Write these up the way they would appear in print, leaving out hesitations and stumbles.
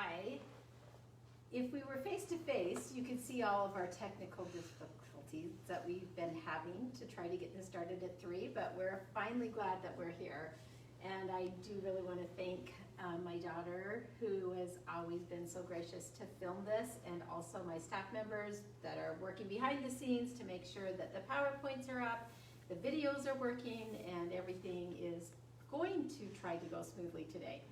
Hi. If we were face to face, you could see all of our technical difficulties that we've been having to try to get this started at 3, but we're finally glad that we're here. And I do really want to thank my daughter, who has always been so gracious to film this, and also my staff members that are working behind the scenes to make sure that the PowerPoints are up, the videos are working, and everything is going to try to go smoothly today.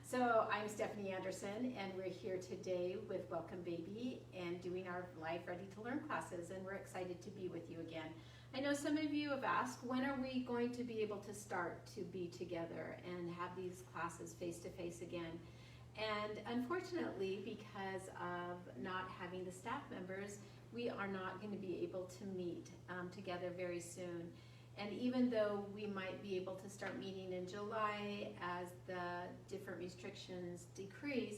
So I'm Stephanie Anderson, and we're here today with Welcome Baby and doing our live Ready to Learn classes, and we're excited to be with you again. I know some of you have asked, when are we going to be able to start to be together and have these classes face-to-face again? And unfortunately, because of not having the staff members, we are not going to be able to meet together very soon. And even though we might be able to start meeting in July as the different restrictions decrease,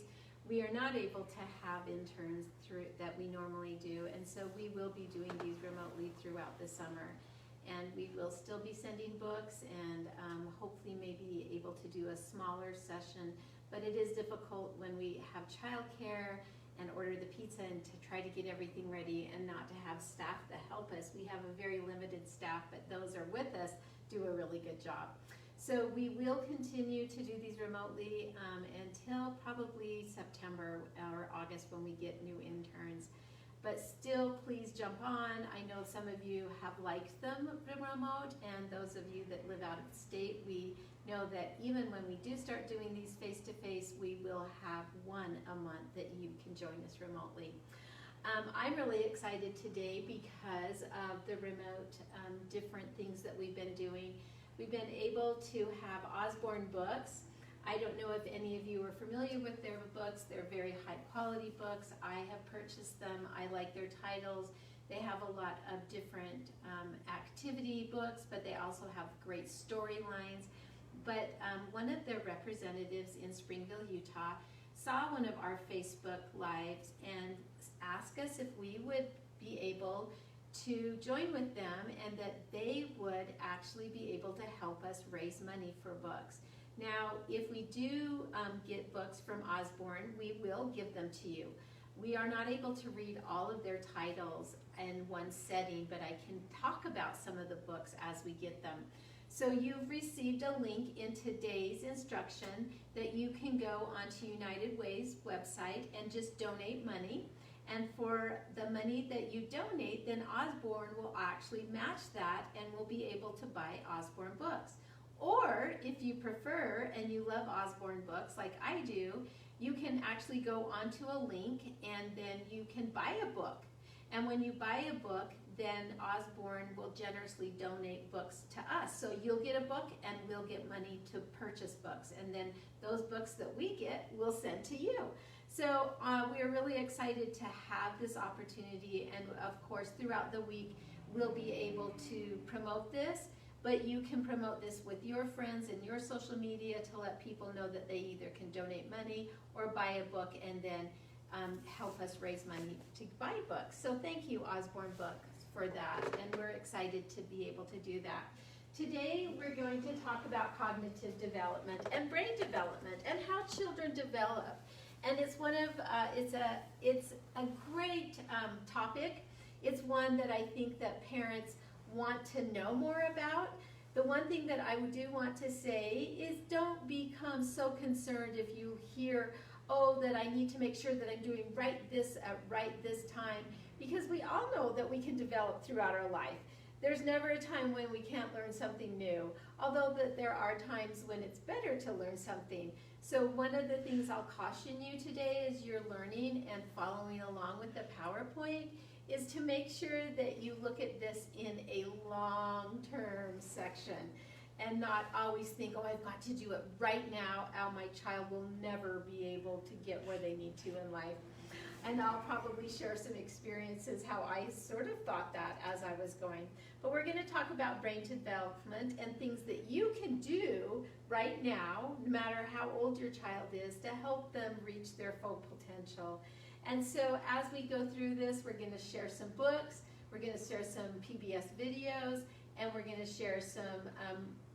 we are not able to have interns that we normally do. And so we will be doing these remotely throughout the summer. And we will still be sending books and hopefully maybe able to do a smaller session. But it is difficult when we have childcare and order the pizza and to try to get everything ready and not to have staff to help us. We have a very limited staff, but those are with us do a really good job. So we will continue to do these remotely until probably September or August when we get new interns. But still, please jump on. I know some of you have liked them remote, and those of you that live out of state, we know that even when we do start doing these face-to-face, we will have one a month that you can join us remotely. I'm really excited today because of the remote different things that we've been doing. We've been able to have Osborne Books. I don't know if any of you are familiar with their books. They're very high quality books. I have purchased them. I like their titles. They have a lot of different activity books, but they also have great storylines. But one of their representatives in Springville, Utah, saw one of our Facebook Lives and asked us if we would be able to join with them and that they would actually be able to help us raise money for books. Now, if we do get books from Osborne, we will give them to you. We are not able to read all of their titles in one setting, but I can talk about some of the books as we get them. So you've received a link in today's instruction that you can go onto United Way's website and just donate money. And for the money that you donate, then Osborne will actually match that and will be able to buy Osborne books. Or if you prefer and you love Osborne books like I do, you can actually go onto a link and then you can buy a book. And when you buy a book, then Osborne will generously donate books to us. So you'll get a book and we'll get money to purchase books. And then those books that we get, we'll send to you. So we are really excited to have this opportunity. And of course, throughout the week, we'll be able to promote this. But you can promote this with your friends and your social media to let people know that they either can donate money or buy a book and then help us raise money to buy books. So thank you, Osborne Books, for that, and we're excited to be able to do that. Today we're going to talk about cognitive development and brain development and how children develop. And it's one of it's a great topic. It's one that I think that parents want to know more about. The one thing that I do want to say is don't become so concerned if you hear, oh, that I need to make sure that I'm doing right this time, because we all know that we can develop throughout our life. There's never a time when we can't learn something new, although that there are times when it's better to learn something. So one of the things I'll caution you today as you're learning and following along with the PowerPoint is to make sure that you look at this in a long-term section and not always think, oh, I've got to do it right now, or my child will never be able to get where they need to in life. And I'll probably share some experiences how I sort of thought that as I was going. But we're going to talk about brain development and things that you can do right now, no matter how old your child is, to help them reach their full potential. And so as we go through this, we're going to share some books, we're going to share some PBS videos, and we're going to share some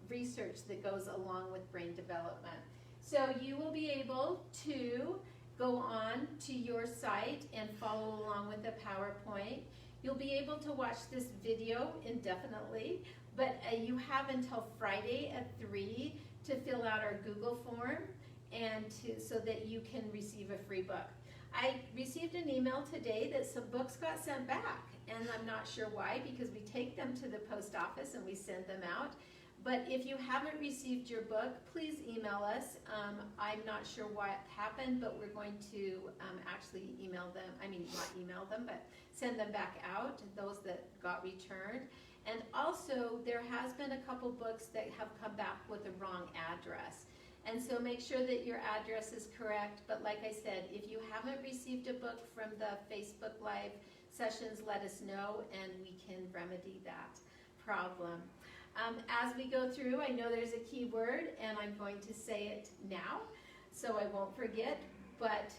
research that goes along with brain development. So you will be able to go on to your site and follow along with the PowerPoint. You'll be able to watch this video indefinitely, but you have until Friday at 3 to fill out our Google form and so that you can receive a free book. I received an email today that some books got sent back, and I'm not sure why, because we take them to the post office and we send them out. But if you haven't received your book, please email us. I'm not sure what happened, but we're going to actually email them, not email them, but send them back out, those that got returned. And also, there has been a couple books that have come back with the wrong address. And so make sure that your address is correct. But like I said, if you haven't received a book from the Facebook Live sessions, let us know and we can remedy that problem. As we go through, I know there's a key word and I'm going to say it now so I won't forget. But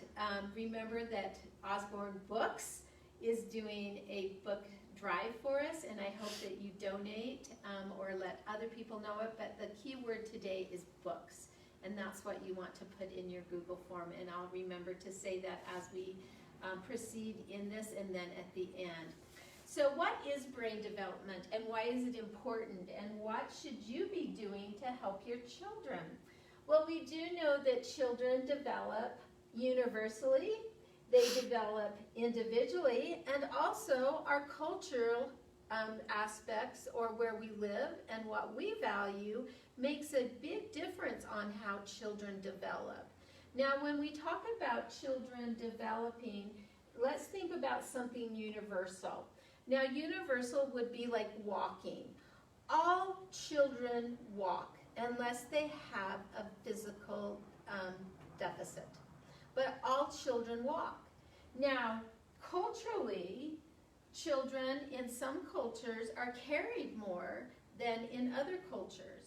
remember that Osborne Books is doing a book drive for us, and I hope that you donate or let other people know it. But the key word today is books. And that's what you want to put in your Google form. And I'll remember to say that as we proceed in this and then at the end. So what is brain development and why is it important? And what should you be doing to help your children? Well, we do know that children develop universally, they develop individually, and also our cultural aspects, or where we live and what we value, makes a big difference on how children develop. Now, when we talk about children developing, let's think about something universal. Now, universal would be like walking. All children walk unless they have a physical deficit. But all children walk. Now, culturally, children in some cultures are carried more than in other cultures.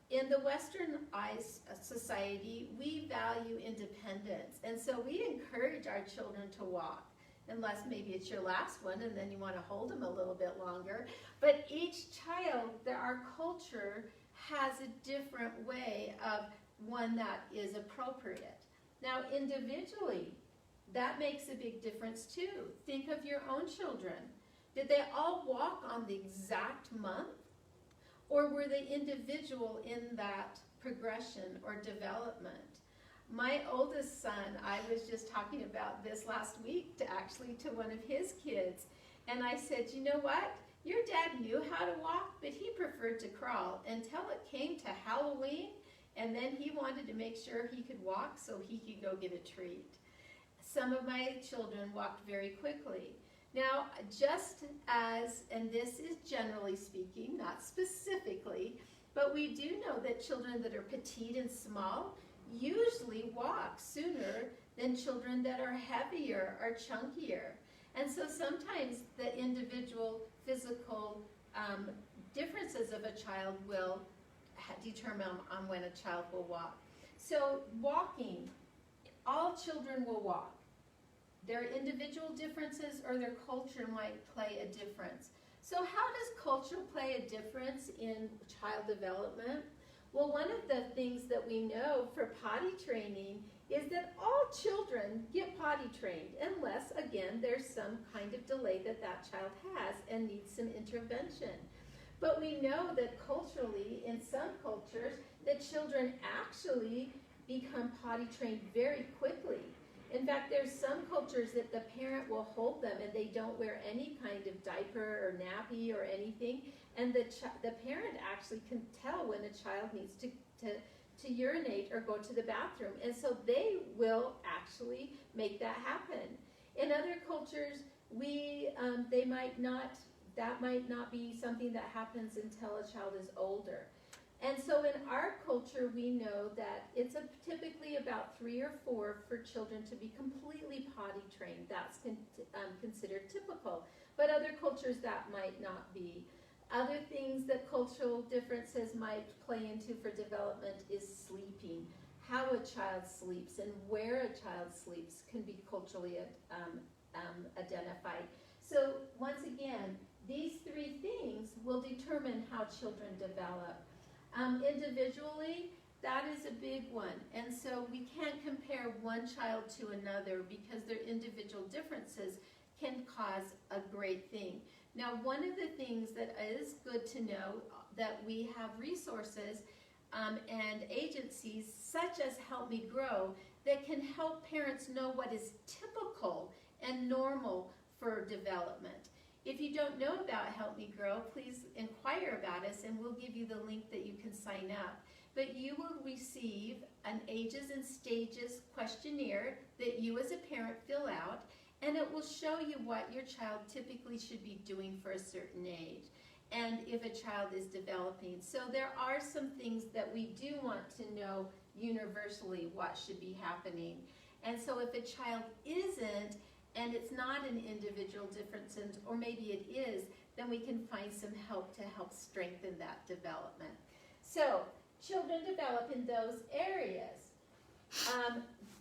In the Westernized society, we value independence, and so we encourage our children to walk, unless maybe it's your last one and then you want to hold them a little bit longer. But each child, our culture has a different way of one that is appropriate. Now, individually, that makes a big difference too. Think of your own children. Did they all walk on the exact month? Or were they individual in that progression or development? My oldest son, I was just talking about this last week to one of his kids. And I said, you know what? Your dad knew how to walk, but he preferred to crawl until it came to Halloween. And then he wanted to make sure he could walk so he could go get a treat. Some of my children walked very quickly. Now, just as, and this is generally speaking, not specifically, but we do know that children that are petite and small usually walk sooner than children that are heavier or chunkier. And so sometimes the individual physical differences of a child will determine on when a child will walk. So walking, all children will walk. Their individual differences or their culture might play a difference. So how does culture play a difference in child development? Well, one of the things that we know for potty training is that all children get potty trained unless, again, there's some kind of delay that child has and needs some intervention. But we know that culturally, in some cultures, that children actually become potty trained very quickly. In fact, there's some cultures that the parent will hold them and they don't wear any kind of diaper or nappy or anything, and the parent actually can tell when a child needs to urinate or go to the bathroom, and so they will actually make that happen. In other cultures, that might not be something that happens until a child is older. And so in our culture, we know that it's typically about 3 or 4 for children to be completely potty trained. That's considered typical. But other cultures, that might not be. Other things that cultural differences might play into for development is sleeping. How a child sleeps and where a child sleeps can be culturally identified. So once again, these 3 things will determine how children develop. Individually, That is a big one. And so we can't compare one child to another because their individual differences can cause a great thing. Now, one of the things that is good to know that we have resources and agencies such as Help Me Grow that can help parents know what is typical and normal for development. If you don't know about Help Me Grow, please inquire about us and we'll give you the link that you can sign up. But you will receive an ages and stages questionnaire that you as a parent fill out, and it will show you what your child typically should be doing for a certain age and if a child is developing. So there are some things that we do want to know universally what should be happening. And so if a child isn't, and it's not an individual difference, or maybe it is, then we can find some help to help strengthen that development. So children develop in those areas.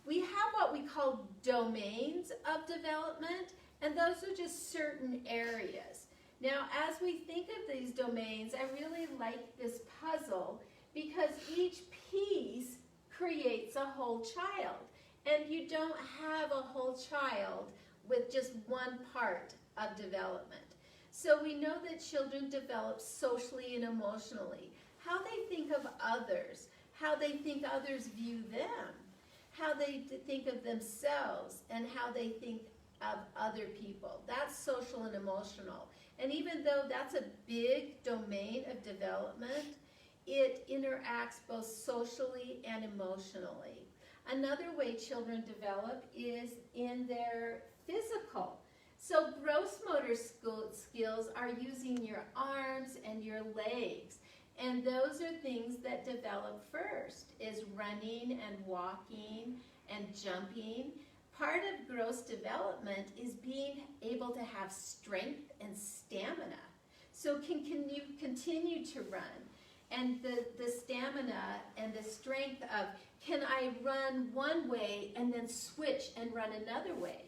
We have what we call domains of development, and those are just certain areas. Now, as we think of these domains, I really like this puzzle because each piece creates a whole child, and you don't have a whole child with just one part of development. So we know that children develop socially and emotionally. How they think of others, how they think others view them, how they think of themselves, and how they think of other people. That's social and emotional. And even though that's a big domain of development, it interacts both socially and emotionally. Another way children develop is in their physical. So gross motor skills are using your arms and your legs. And those are things that develop first, is running and walking and jumping. Part of gross development is being able to have strength and stamina. So can you continue to run? And the stamina and the strength of, can I run one way and then switch and run another way?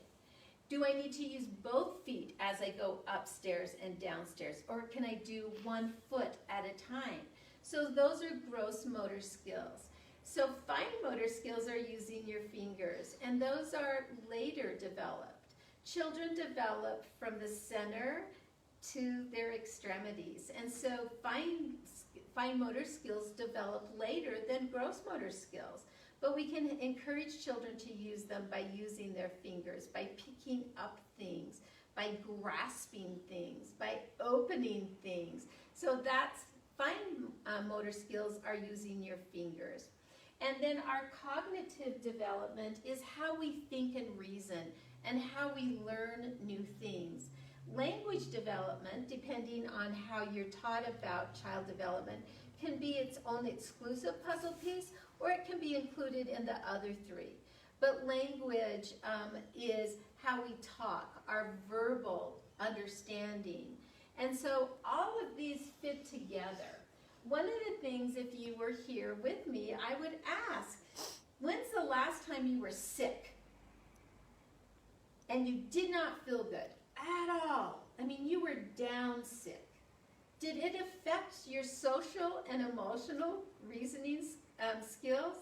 Do I need to use both feet as I go upstairs and downstairs? Or can I do one foot at a time? So those are gross motor skills. So fine motor skills are using your fingers, and those are later developed. Children develop from the center to their extremities. And so fine motor skills develop later than gross motor skills. But we can encourage children to use them by using their fingers, by picking up things, by grasping things, by opening things. So that's fine motor skills are using your fingers. And then our cognitive development is how we think and reason and how we learn new things. Language development, depending on how you're taught about child development, can be its own exclusive puzzle piece, or it can be included in the other three. But language is how we talk, our verbal understanding. And so all of these fit together. One of the things, if you were here with me, I would ask, when's the last time you were sick and you did not feel good at all? I mean, you were down sick. Did it affect your social and emotional reasoning skills?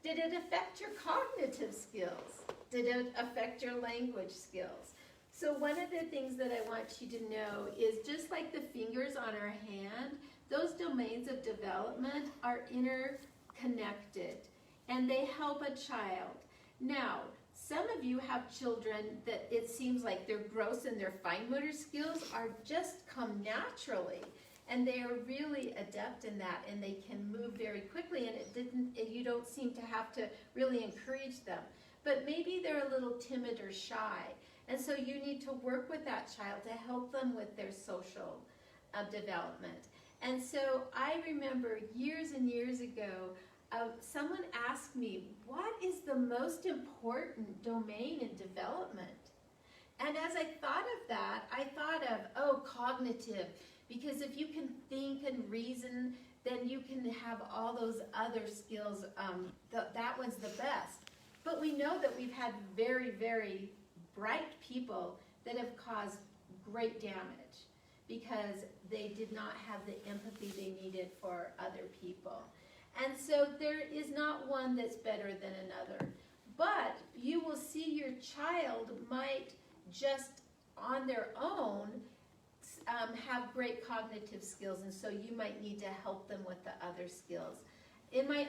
Did it affect your cognitive skills? Did it affect your language skills? So one of the things that I want you to know is, just like the fingers on our hand, those domains of development are interconnected, and they help a child. Now, some of you have children that it seems like their gross and their fine motor skills are just come naturally, and they are really adept in that, and they can move very quickly, and you don't seem to have to really encourage them. But maybe they're a little timid or shy, and so you need to work with that child to help them with their social development. And so I remember years and years ago, someone asked me, what is the most important domain in development? And as I thought of that, I thought of, cognitive, because if you can think and reason, then you can have all those other skills. That one's the best. But we know that we've had very, very bright people that have caused great damage because they did not have the empathy they needed for other people. And so there is not one that's better than another. But you will see your child might just on their own have great cognitive skills, and so you might need to help them with the other skills. With my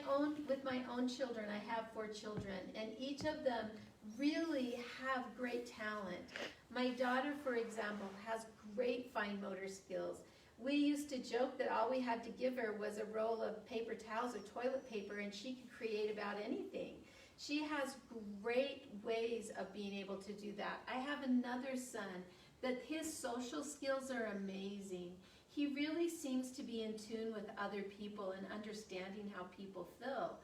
own children, I have 4 children, and each of them really have great talent. My daughter, for example, has great fine motor skills. We used to joke that all we had to give her was a roll of paper towels or toilet paper, and she could create about anything. She has great ways of being able to do that. I have another son that his social skills are amazing. He really seems to be in tune with other people and understanding how people feel.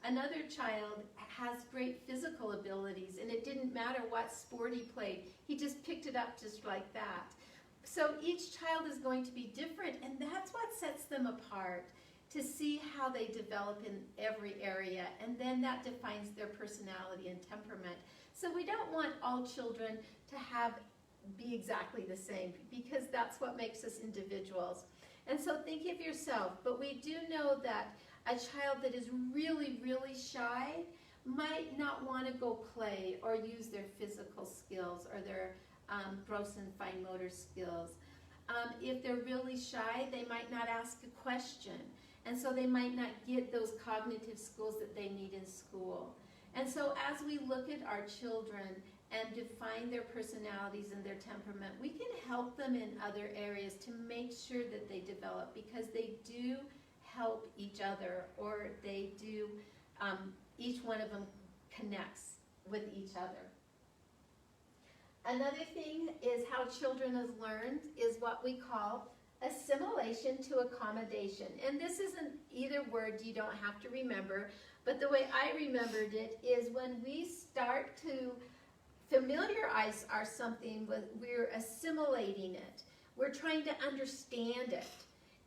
Another child has great physical abilities, and it didn't matter what sport he played. He just picked it up just like that. So each child is going to be different, and that's what sets them apart, to see how they develop in every area, and then that defines their personality and temperament. So we don't want all children to be exactly the same, because that's what makes us individuals. And so think of yourself, but we do know that a child that is really, really shy might not want to go play or use their physical skills or their gross and fine motor skills. If they're really shy, they might not ask a question, and so they might not get those cognitive skills that they need in school. And so as we look at our children and define their personalities and their temperament, we can help them in other areas to make sure that they develop, because they do help each other, or they do, each one of them connects with each other. Another thing is how children have learned is what we call assimilation to accommodation. And this isn't either word you don't have to remember, but the way I remembered it is when we start to familiarize something, we're assimilating it. We're trying to understand it.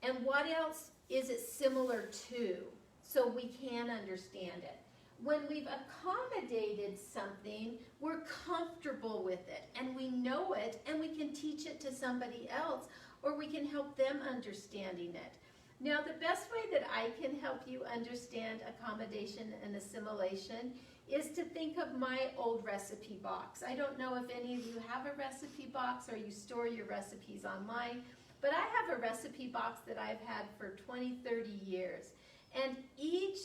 And what else is it similar to, so we can understand it? When we've accommodated something, we're comfortable with it, and we know it, and we can teach it to somebody else, or we can help them understanding it. Now, the best way that I can help you understand accommodation and assimilation is to think of my old recipe box. I don't know if any of you have a recipe box or you store your recipes online, but I have a recipe box that I've had for 20, 30 years. And each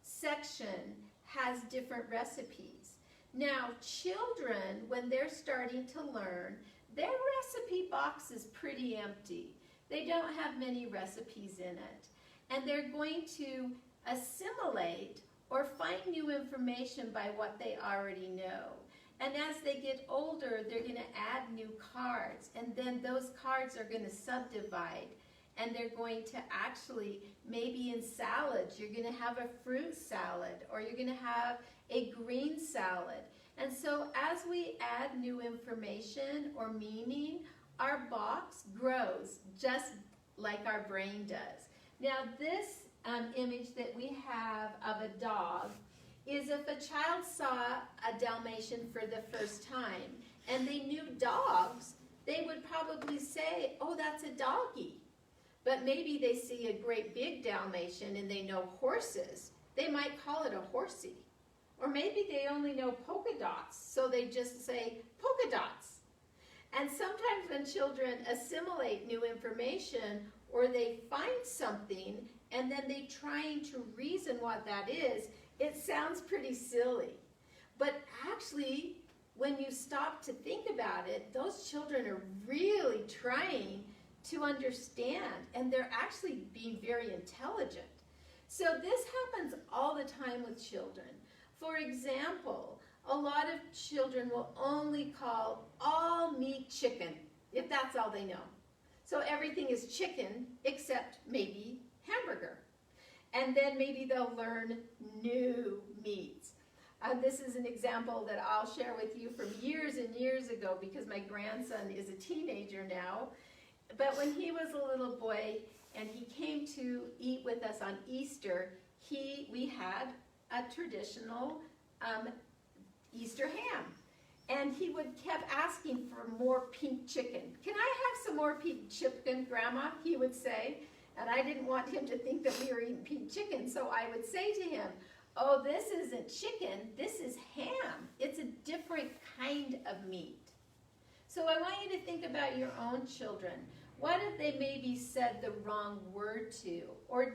section has different recipes. Now, children, when they're starting to learn, their recipe box is pretty empty. They don't have many recipes in it. And they're going to assimilate or find new information by what they already know. And as they get older, they're going to add new cards, and then those cards are going to subdivide, and they're going to actually, maybe in salads, you're going to have a fruit salad, or you're going to have a green salad. And so as we add new information or meaning, our box grows just like our brain does. Now this image that we have of a dog is if a child saw a Dalmatian for the first time and they knew dogs, they would probably say, oh, that's a doggy. But maybe they see a great big Dalmatian and they know horses, they might call it a horsey. Or maybe they only know polka dots, so they just say polka dots. And sometimes when children assimilate new information, or they find something and then they're trying to reason what that is, it sounds pretty silly. But actually, when you stop to think about it, those children are really trying to understand, and they're actually being very intelligent. So this happens all the time with children. For example, a lot of children will only call all meat chicken, if that's all they know. So everything is chicken except maybe hamburger. And then maybe they'll learn new meats. This is an example that I'll share with you from years and years ago, because my grandson is a teenager now. But when he was a little boy and he came to eat with us on Easter, we had a traditional Easter ham. And he kept asking for more pink chicken. Can I have some more pink chicken, Grandma? He would say. And I didn't want him to think that we were eating pink chicken, so I would say to him, oh, this isn't chicken, this is ham. It's a different kind of meat. So I want you to think about your own children. What if they maybe said the wrong word to, or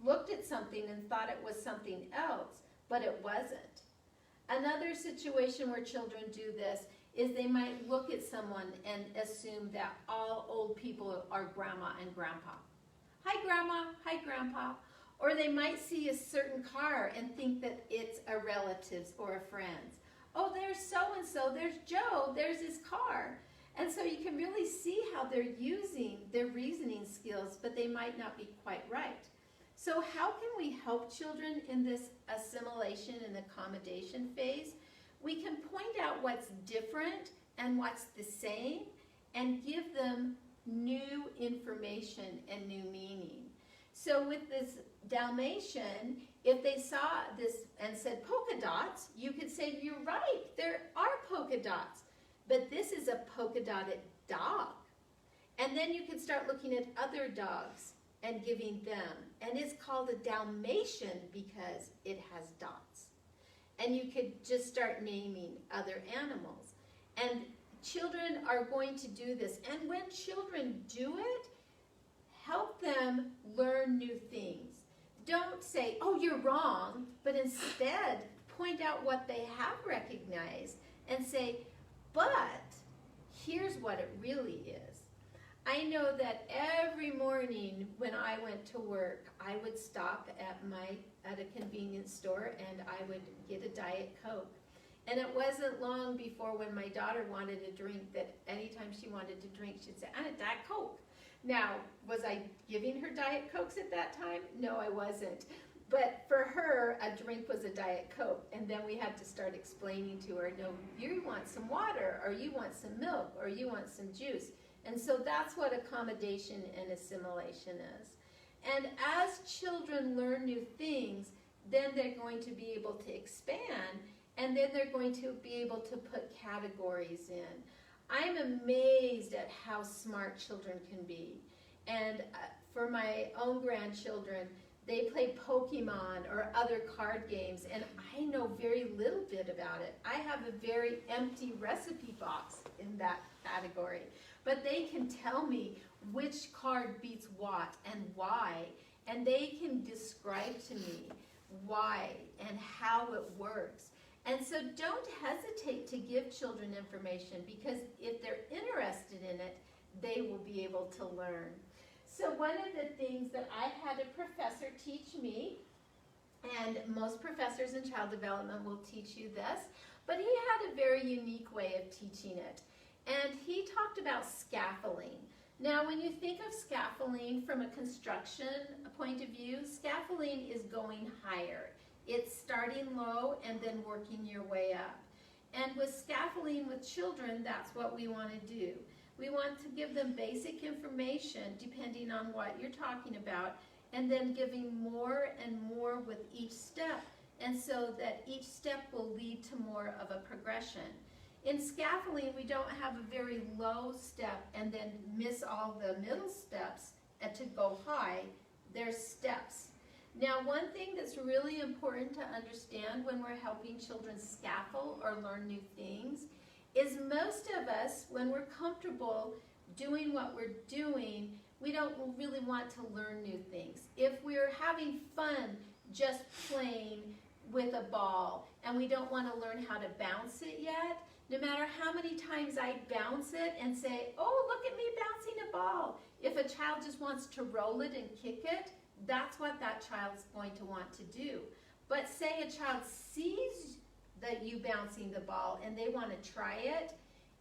looked at something and thought it was something else, but it wasn't? Another situation where children do this is they might look at someone and assume that all old people are grandma and grandpa. Hi grandma, hi grandpa. Or they might see a certain car and think that it's a relative's or a friend's. Oh, there's so-and-so, there's Joe, there's his car. And so you can really see how they're using their reasoning skills, but they might not be quite right. So how can we help children in this assimilation and accommodation phase? We can point out what's different and what's the same and give them new information and new meaning. So with this Dalmatian, if they saw this and said polka dots, you could say, you're right, there are polka dots, but this is a polka dotted dog. And then you can start looking at other dogs and giving them. And it's called a Dalmatian because it has dots. And you could just start naming other animals. And children are going to do this. And when children do it, help them learn new things. Don't say, oh, you're wrong, but instead point out what they have recognized and say, but here's what it really is. I know that every morning when I went to work, I would stop at a convenience store and I would get a Diet Coke. And it wasn't long before when my daughter wanted a drink that anytime she wanted to drink, she'd say, I want a Diet Coke. Now, was I giving her Diet Cokes at that time? No, I wasn't. But for her, a drink was a Diet Coke. And then we had to start explaining to her, no, you want some water, or you want some milk, or you want some juice. And so that's what accommodation and assimilation is. And as children learn new things, then they're going to be able to expand, and then they're going to be able to put categories in. I'm amazed at how smart children can be. And for my own grandchildren, they play Pokemon or other card games, and I know very little bit about it. I have a very empty recipe box in that category. But they can tell me which card beats what and why, and they can describe to me why and how it works. And so don't hesitate to give children information, because if they're interested in it, they will be able to learn. So one of the things that I had a professor teach me, and most professors in child development will teach you this, but he had a very unique way of teaching it. And he talked about scaffolding. Now, when you think of scaffolding from a construction point of view, scaffolding is going higher. It's starting low and then working your way up. And with scaffolding with children, that's what we want to do. We want to give them basic information depending on what you're talking about, and then giving more and more with each step, and so that each step will lead to more of a progression. In scaffolding, we don't have a very low step and then miss all the middle steps and to go high. There's steps. Now, one thing that's really important to understand when we're helping children scaffold or learn new things is most of us, when we're comfortable doing what we're doing, we don't really want to learn new things. If we're having fun just playing with a ball and we don't want to learn how to bounce it yet, no matter how many times I bounce it and say, oh, look at me bouncing a ball. If a child just wants to roll it and kick it, that's what that child's going to want to do. But say a child sees that you bouncing the ball and they want to try it,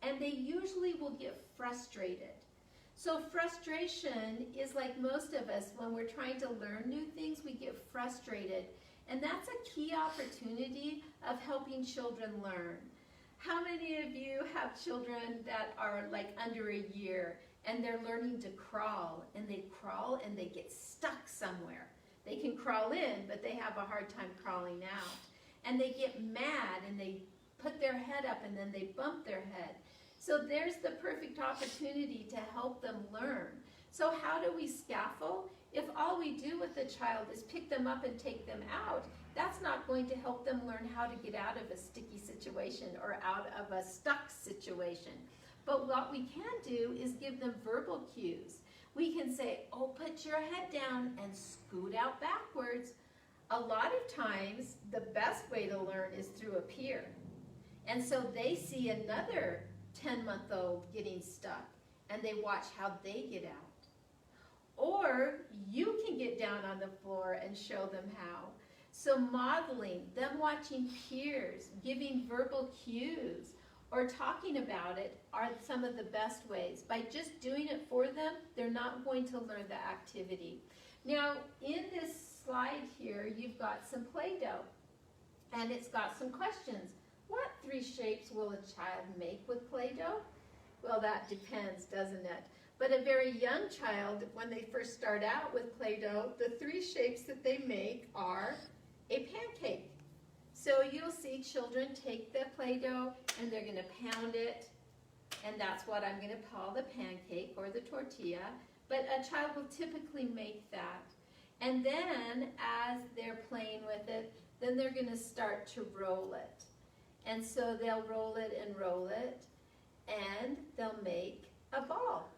and they usually will get frustrated. So frustration is like most of us, when we're trying to learn new things, we get frustrated. And that's a key opportunity of helping children learn. How many of you have children that are like under a year and they're learning to crawl, and they crawl and they get stuck somewhere? They can crawl in, but they have a hard time crawling out. And they get mad and they put their head up and then they bump their head. So there's the perfect opportunity to help them learn. So how do we scaffold? If all we do with the child is pick them up and take them out, that's not going to help them learn how to get out of a sticky situation or out of a stuck situation. But what we can do is give them verbal cues. We can say, oh, put your head down and scoot out backwards. A lot of times, the best way to learn is through a peer. And so they see another 10-month-old getting stuck, and they watch how they get out. Or you can get down on the floor and show them how. So modeling, them watching peers, giving verbal cues, or talking about it are some of the best ways. By just doing it for them, they're not going to learn the activity. Now, in this slide here, you've got some Play-Doh, and it's got some questions. What 3 shapes will a child make with Play-Doh? Well, that depends, doesn't it? But a very young child, when they first start out with Play-Doh, the 3 shapes that they make are a pancake. So you'll see children take the Play-Doh and they're going to pound it, and that's what I'm going to call the pancake or the tortilla. But a child will typically make that. And then as they're playing with it, then they're going to start to roll it. And so they'll roll it, and they'll make a ball.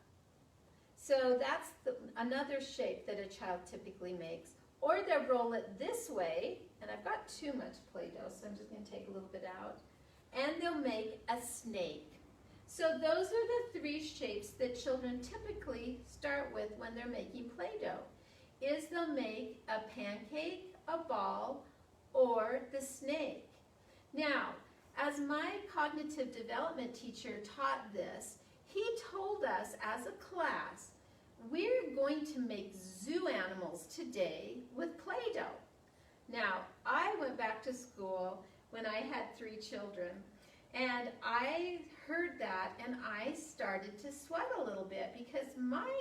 So that's another shape that a child typically makes. Or they'll roll it this way, and I've got too much Play-Doh, so I'm just going to take a little bit out. And they'll make a snake. So those are the 3 shapes that children typically start with when they're making Play-Doh. Is they'll make a pancake, a ball, or the snake. Now, as my cognitive development teacher taught this, he told us as a class, we're going to make zoo animals today with Play-Doh. Now, I went back to school when I had 3 children, and I heard that and I started to sweat a little bit because my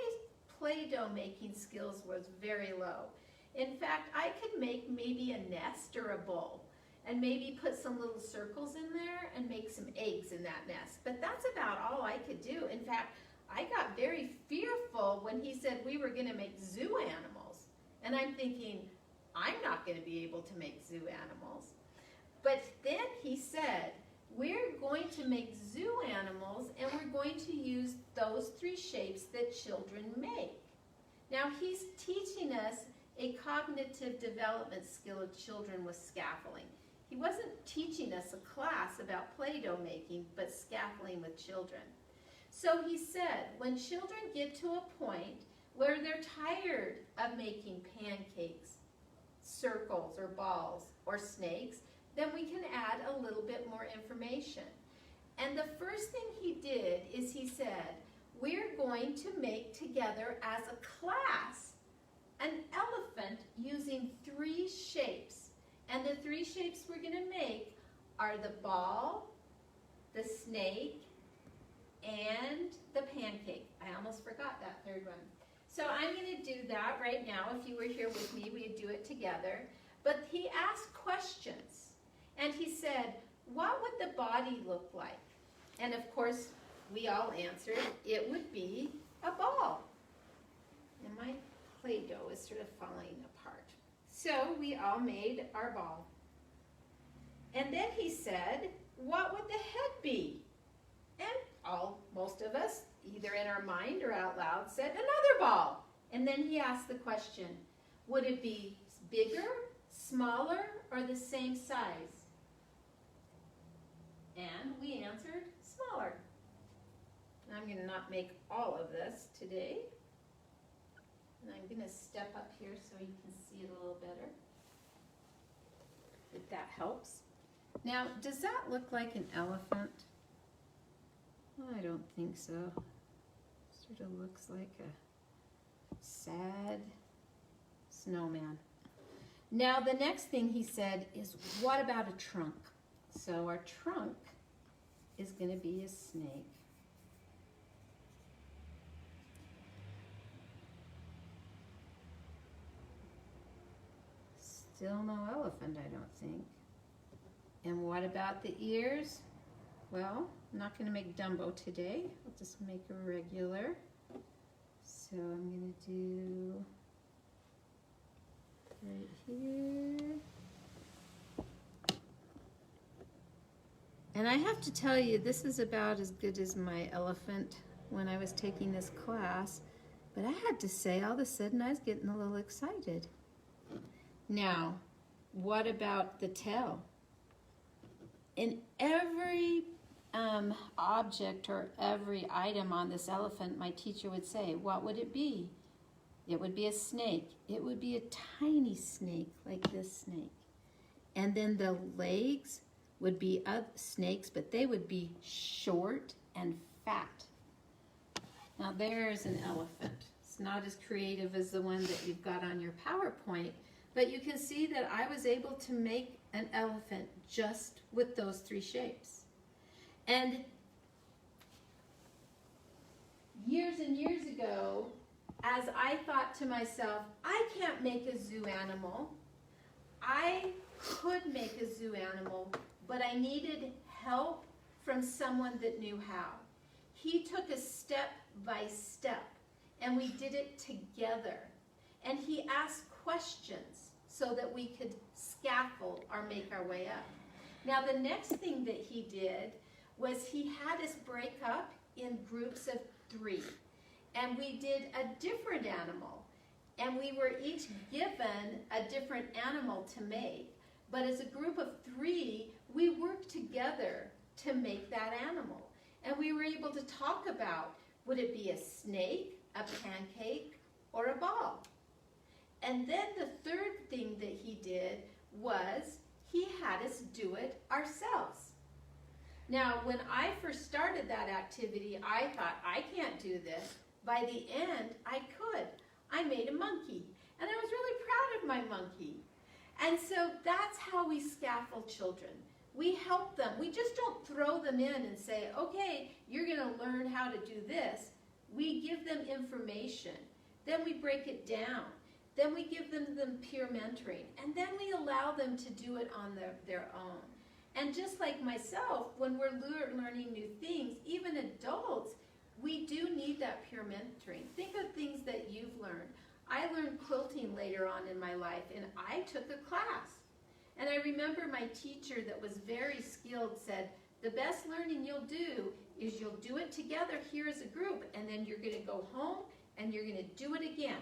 Play-Doh making skills was very low. In fact, I could make maybe a nest or a bowl and maybe put some little circles in there and make some eggs in that nest. But that's about all I could do. In fact, I got very fearful when he said we were going to make zoo animals. And I'm thinking, I'm not going to be able to make zoo animals. But then he said, we're going to make zoo animals and we're going to use those 3 shapes that children make. Now he's teaching us a cognitive development skill of children with scaffolding. He wasn't teaching us a class about Play-Doh making, but scaffolding with children. So he said, when children get to a point where they're tired of making pancakes, circles or balls or snakes, then we can add a little bit more information. And the first thing he did is he said, we're going to make together as a class an elephant using 3 shapes. And the 3 shapes we're going to make are the ball, the snake, and the pancake. I almost forgot that 3rd one. So I'm going to do that right now. If you were here with me, we'd do it together. But he asked questions. And he said, what would the body look like? And of course, we all answered, it would be a ball. And my Play-Doh is sort of falling apart. So we all made our ball. And then he said, what would the head be? And most of us, either in our mind or out loud, said another ball. And then he asked the question, would it be bigger, smaller, or the same size? And we answered smaller. I'm going to not make all of this today. And I'm going to step up here so you can see it a little better, if that helps. Now, does that look like an elephant? I don't think so. Sort of looks like a sad snowman. Now, the next thing he said is, what about a trunk? So our trunk is going to be a snake. Still no elephant, I don't think. And what about the ears? Well, I'm not going to make Dumbo today. I'll just make a regular. So I'm going to do right here. And I have to tell you, this is about as good as my elephant when I was taking this class. But I had to say, all of a sudden, I was getting a little excited. Now, what about the tail? In every object or every item on this elephant, my teacher would say, what would it be? It would be a snake. It would be a tiny snake, like this snake. And then the legs would be snakes, but they would be short and fat. Now there's an elephant. It's not as creative as the one that you've got on your PowerPoint, but you can see that I was able to make an elephant just with those three shapes. And years and years ago, as I thought to myself, I can't make a zoo animal. I could make a zoo animal, but I needed help from someone that knew how. He took us step by step, and we did it together. And he asked questions so that we could scaffold or make our way up. Now, the next thing that he did was he had us break up in groups of 3. And we did a different animal. And we were each given a different animal to make. But as a group of 3, we worked together to make that animal. And we were able to talk about, would it be a snake, a pancake, or a ball? And then the third thing that he did was he had us do it ourselves. Now, when I first started that activity, I thought, I can't do this. By the end, I could. I made a monkey, and I was really proud of my monkey. And so that's how we scaffold children. We help them. We just don't throw them in and say, okay, you're going to learn how to do this. We give them information. Then we break it down. Then we give them peer mentoring. And then we allow them to do it on their own. And just like myself, when we're learning new things, even adults, we do need that peer mentoring. Think of things that you've learned. I learned quilting later on in my life, and I took a class. And I remember my teacher that was very skilled said, the best learning you'll do is you'll do it together here as a group, and then you're going to go home and you're going to do it again.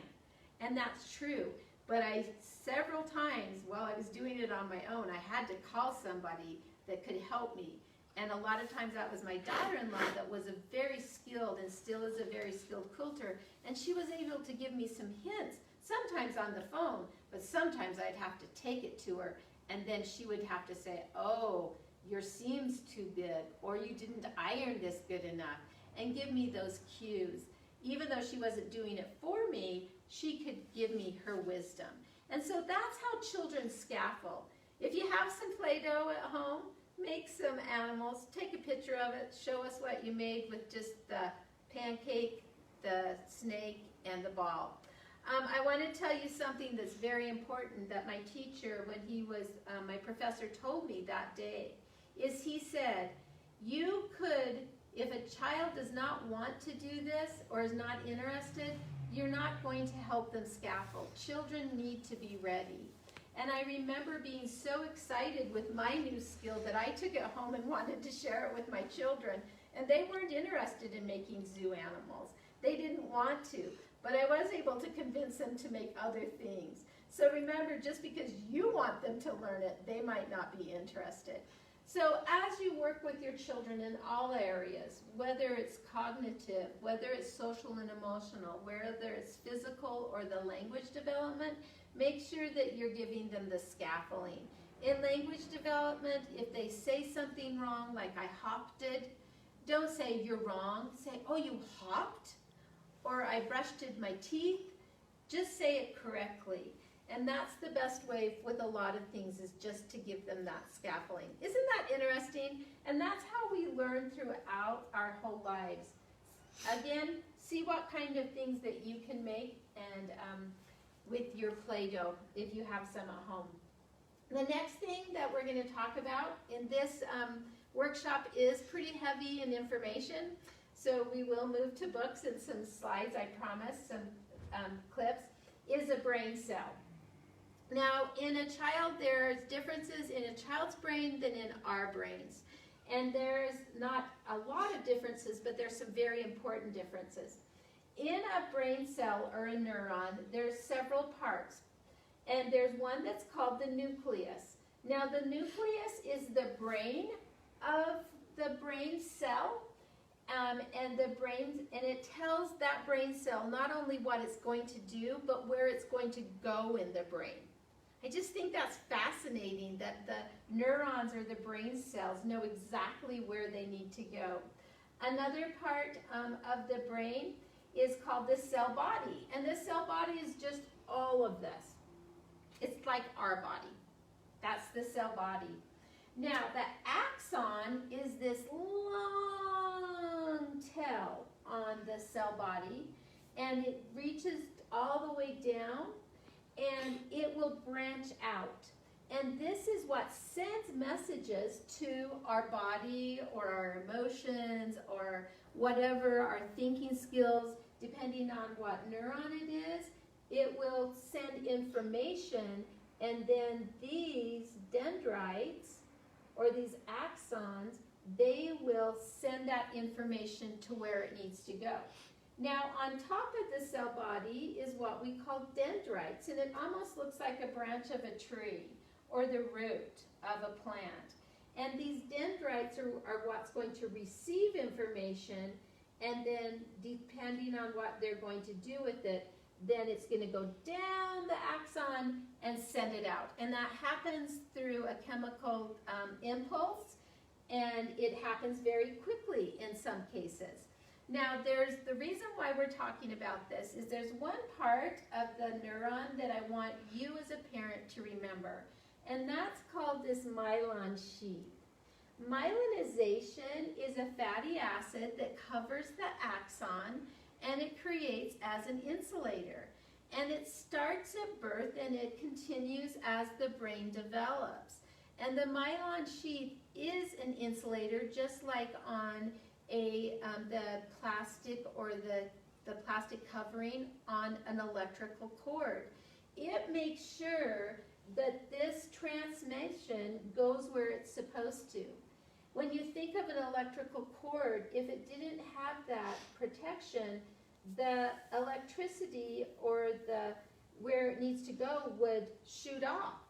And that's true. But several times while I was doing it on my own, I had to call somebody that could help me. And a lot of times that was my daughter-in-law that was a very skilled and still is a very skilled quilter. And she was able to give me some hints, sometimes on the phone, but sometimes I'd have to take it to her. And then she would have to say, oh, your seam's too big, or you didn't iron this good enough, and give me those cues. Even though she wasn't doing it for me, she could give me her wisdom. And so that's how children scaffold. If you have some Play-Doh at home, make some animals, take a picture of it, show us what you made with just the pancake, the snake, and the ball. I want to tell you something that's very important that my teacher, when he was, my professor told me that day, is he said, you could, if a child does not want to do this or is not interested, you're not going to help them scaffold. Children need to be ready. And I remember being so excited with my new skill that I took it home and wanted to share it with my children. And they weren't interested in making zoo animals. They didn't want to. But I was able to convince them to make other things. So remember, just because you want them to learn it, they might not be interested. So as you work with your children in all areas, whether it's cognitive, whether it's social and emotional, whether it's physical or the language development, make sure that you're giving them the scaffolding. In language development, if they say something wrong, like I hopped it, don't say you're wrong. Say, oh, you hopped? Or I brushed my teeth. Just say it correctly. And that's the best way with a lot of things, is just to give them that scaffolding. Isn't that interesting? And that's how we learn throughout our whole lives. Again, see what kind of things that you can make and with your Play-Doh, if you have some at home. The next thing that we're going to talk about in this workshop is pretty heavy in information. So we will move to books and some slides, I promise, some clips, is a brain cell. Now, in a child, there's differences in a child's brain than in our brains. And there's not a lot of differences, but there's some very important differences. In a brain cell or a neuron, there's several parts. And there's one that's called the nucleus. Now, the nucleus is the brain of the brain cell, and it tells that brain cell not only what it's going to do, but where it's going to go in the brain. I just think that's fascinating that the neurons or the brain cells know exactly where they need to go. Another part of the brain is called the cell body, and the cell body is just all of this. It's like our body. That's the cell body. Now, the axon is this long tail on the cell body, and it reaches all the way down, and it will branch out. And this is what sends messages to our body or our emotions or whatever, our thinking skills, depending on what neuron it is. It will send information, and then these dendrites or these axons, they will send that information to where it needs to go. Now, on top of the cell body is what we call dendrites, and it almost looks like a branch of a tree or the root of a plant. And these dendrites are what's going to receive information, and then depending on what they're going to do with it, then it's going to go down the axon and send it out. And that happens through a chemical impulse, and it happens very quickly in some cases. Now, there's the reason why we're talking about this is there's one part of the neuron that I want you as a parent to remember, and that's called this myelin sheath. Myelinization is a fatty acid that covers the axon, and it creates as an insulator. And it starts at birth and it continues as the brain develops. And the myelin sheath is an insulator, just like on the plastic or the plastic covering on an electrical cord. It makes sure that this transmission goes where it's supposed to. When you think of an electrical cord, if it didn't have that protection, the electricity or where it needs to go would shoot off.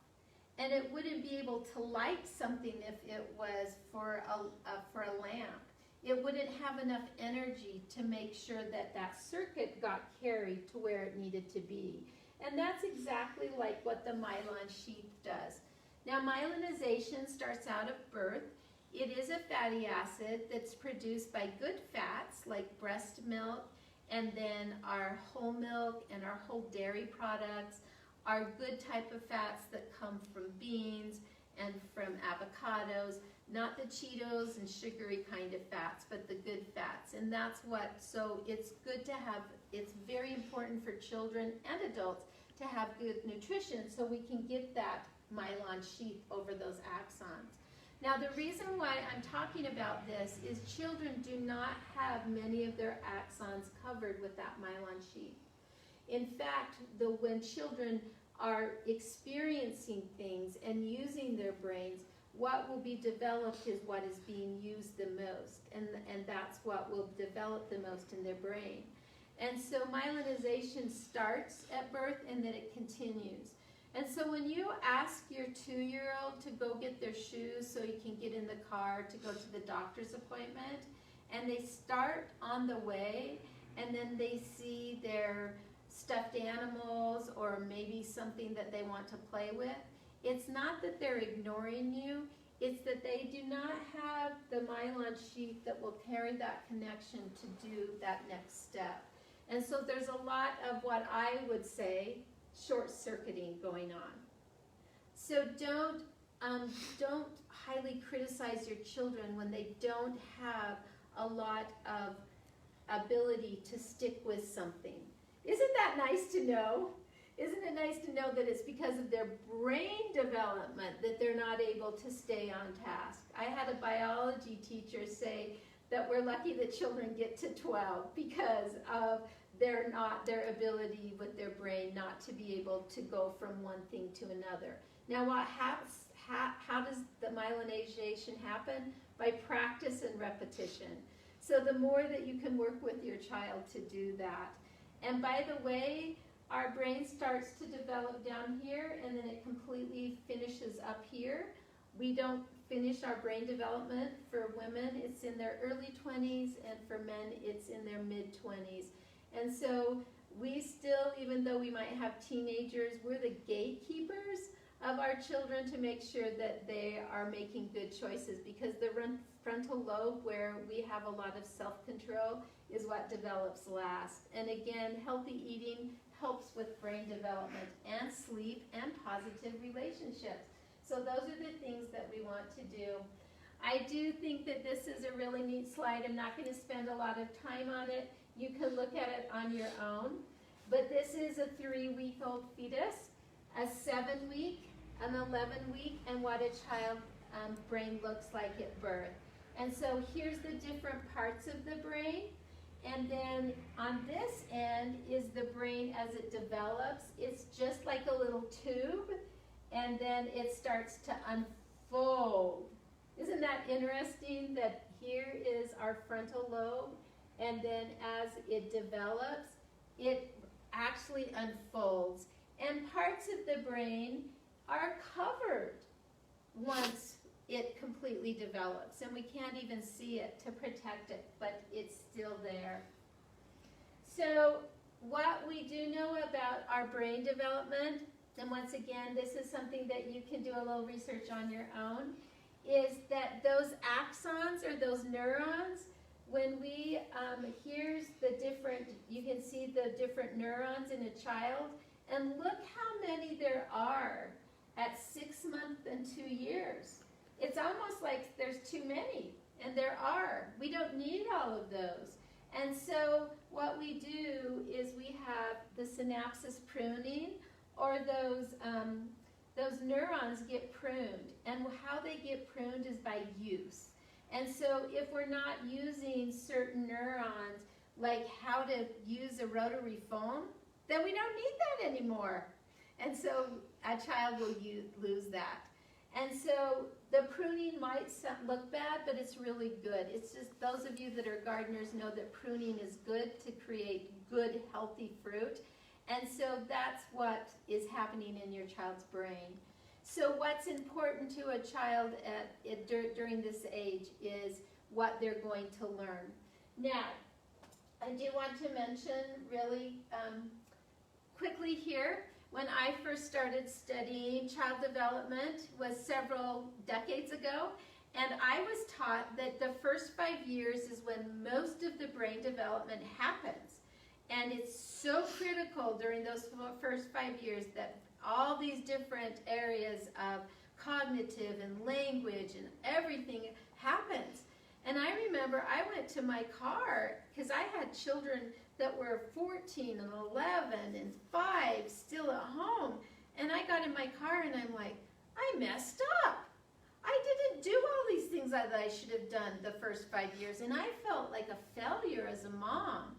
And it wouldn't be able to light something if it was for a lamp. It wouldn't have enough energy to make sure that that circuit got carried to where it needed to be. And that's exactly like what the myelin sheath does. Now, myelinization starts out at birth. It is a fatty acid that's produced by good fats like breast milk, and then our whole milk and our whole dairy products are good type of fats that come from beans and from avocados, not the Cheetos and sugary kind of fats, but the good fats. And that's so it's good to have, it's very important for children and adults to have good nutrition so we can get that myelin sheath over those axons. Now, the reason why I'm talking about this is children do not have many of their axons covered with that myelin sheath. In fact, when children are experiencing things and using their brains, what will be developed is what is being used the most, and that's what will develop the most in their brain. And so myelinization starts at birth and then it continues. And so when you ask your 2-year-old to go get their shoes so he can get in the car to go to the doctor's appointment, and they start on the way, and then they see their stuffed animals or maybe something that they want to play with, it's not that they're ignoring you, it's that they do not have the myelin sheath that will carry that connection to do that next step. And so there's a lot of what I would say short-circuiting going on. So don't highly criticize your children when they don't have a lot of ability to stick with something. Isn't that nice to know? Isn't it nice to know that it's because of their brain development that they're not able to stay on task? I had a biology teacher say that we're lucky that children get to 12 because of their ability with their brain not to be able to go from one thing to another. Now, how does the myelinization happen? By practice and repetition. So the more that you can work with your child to do that. And by the way, our brain starts to develop down here and then it completely finishes up here. We don't finish our brain development. For women, it's in their early 20s, and for men, it's in their mid-20s. And so we still, even though we might have teenagers, we're the gatekeepers of our children to make sure that they are making good choices, because the frontal lobe, where we have a lot of self-control, is what develops last. And again, healthy eating helps with brain development and sleep and positive relationships. So those are the things that we want to do. I do think that this is a really neat slide. I'm not going to spend a lot of time on it. You can look at it on your own. But this is a 3-week-old fetus, a 7-week, an 11-week, and what a child's brain looks like at birth. And so here's the different parts of the brain. And then on this end is the brain as it develops. It's just like a little tube, and then it starts to unfold. Isn't that interesting that here is our frontal lobe, and then as it develops, it actually unfolds. And parts of the brain are covered once it completely develops, and we can't even see it to protect it, but it's still there. So what we do know about our brain development, and once again, this is something that you can do a little research on your own, is that those axons, or those neurons, when we, here's the different, you can see the different neurons in a child, and look how many there are at 6 months and 2 years. It's almost like there's too many, and there are. We don't need all of those. And so what we do is we have the synapses pruning, or those neurons get pruned. And how they get pruned is by use. And so if we're not using certain neurons, like how to use a rotary phone, then we don't need that anymore. And so a child will lose that. And so the pruning might look bad, but it's really good. It's just those of you that are gardeners know that pruning is good to create good, healthy fruit. And so that's what is happening in your child's brain. So what's important to a child during this age is what they're going to learn. Now, I do want to mention really quickly here, when I first started studying child development was several decades ago, and I was taught that the first 5 years is when most of the brain development happens. And it's so critical during those first 5 years that all these different areas of cognitive and language and everything happens. And I remember I went to my car, because I had children that were 14 and 11 and 5 still at home. And I got in my car and I'm like, I messed up. I didn't do all these things that I should have done the first 5 years. And I felt like a failure as a mom.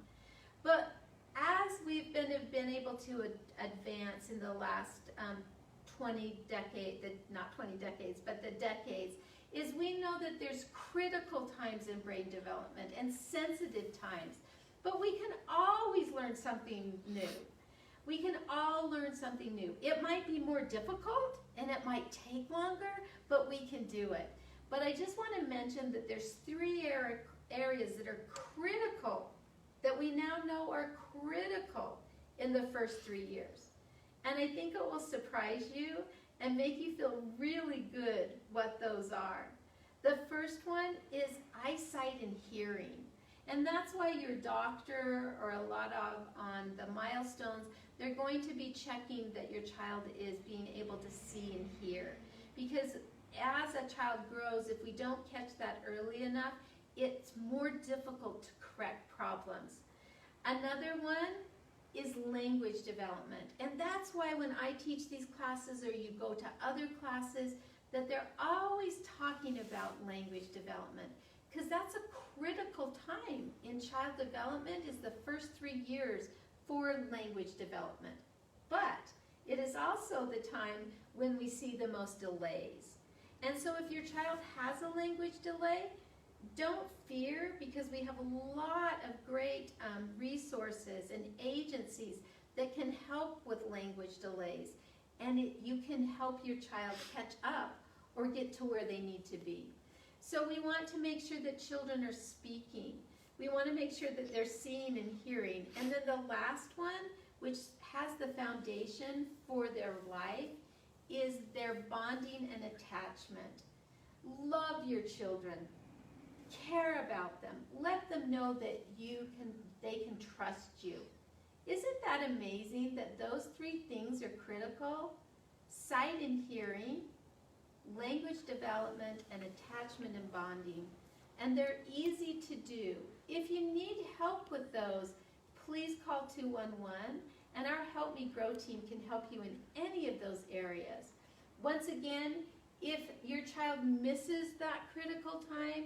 But as we've been able to advance in the last 20 decades, not 20 decades, but the decades, is we know that there's critical times in brain development and sensitive times. But we can always learn something new. We can all learn something new. It might be more difficult and it might take longer, but we can do it. But I just want to mention that there's 3 areas that are critical, that we now know are critical in the first 3 years. And I think it will surprise you and make you feel really good what those are. The first one is eyesight and hearing. And that's why your doctor, or a lot of on the milestones, they're going to be checking that your child is being able to see and hear. Because as a child grows, if we don't catch that early enough, it's more difficult to correct problems. Another one is language development. And that's why when I teach these classes, or you go to other classes, that they're always talking about language development. because that's a critical time in child development, is the first 3 years for language development. But it is also the time when we see the most delays. And so if your child has a language delay, don't fear, because we have a lot of great resources and agencies that can help with language delays. And you can help your child catch up or get to where they need to be. So we want to make sure that children are speaking. We want to make sure that they're seeing and hearing. And then the last one, which has the foundation for their life, is their bonding and attachment. Love your children. Care about them. Let them know that they can trust you. Isn't that amazing that those 3 things are critical? Sight and hearing, language development, and attachment and bonding. And they're easy to do. If you need help with those, please call 211, and our Help Me Grow team can help you in any of those areas. Once again, if your child misses that critical time,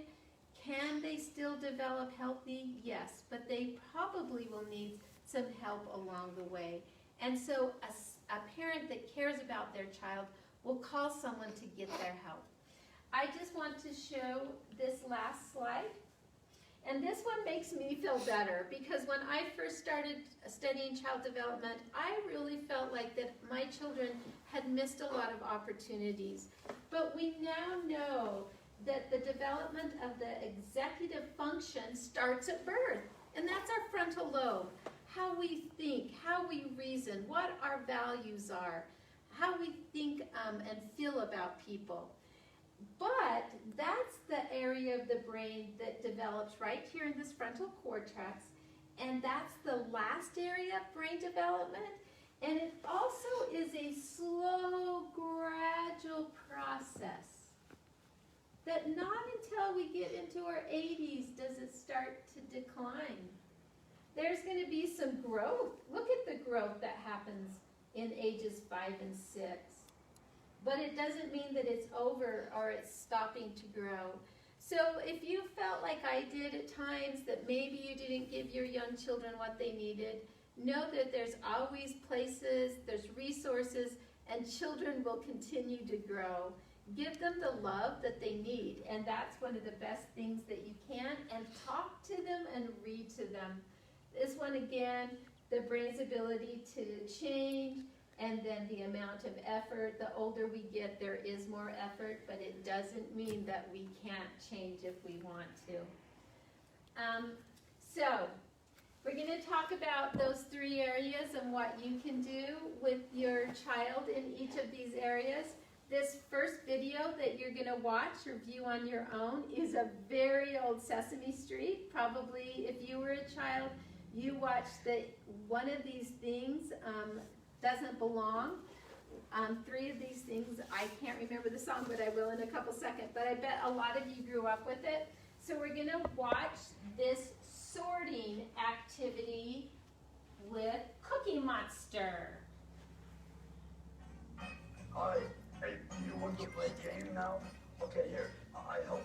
can they still develop healthy? Yes, but they probably will need some help along the way. And so a parent that cares about their child will call someone to get their help. I just want to show this last slide. And this one makes me feel better, because when I first started studying child development, I really felt like that my children had missed a lot of opportunities. But we now know that the development of the executive function starts at birth. And that's our frontal lobe. How we think, how we reason, what our values are, how we think and feel about people. But that's the area of the brain that develops right here in this frontal cortex, and that's the last area of brain development. And it also is a slow, gradual process that not until we get into our 80s does it start to decline. There's going to be some growth. Look at the growth that happens in ages 5 and 6. But it doesn't mean that it's over or it's stopping to grow. So if you felt like I did at times, that maybe you didn't give your young children what they needed, know that there's always places, there's resources, and children will continue to grow. Give them the love that they need, and that's one of the best things that you can, and talk to them and read to them. This one again, the brain's ability to change, and then the amount of effort. The older we get, there is more effort, but it doesn't mean that we can't change if we want to. So we're going to talk about those 3 areas and what you can do with your child in each of these areas. This first video that you're going to watch or view on your own is a very old Sesame Street. Probably if you were a child, you watched one of these things doesn't belong. 3 of these things, I can't remember the song, but I will in a couple seconds. But I bet a lot of you grew up with it. So we're going to watch this sorting activity with Cookie Monster. Hi, hey, do you want to play a game now? Okay, here, I help.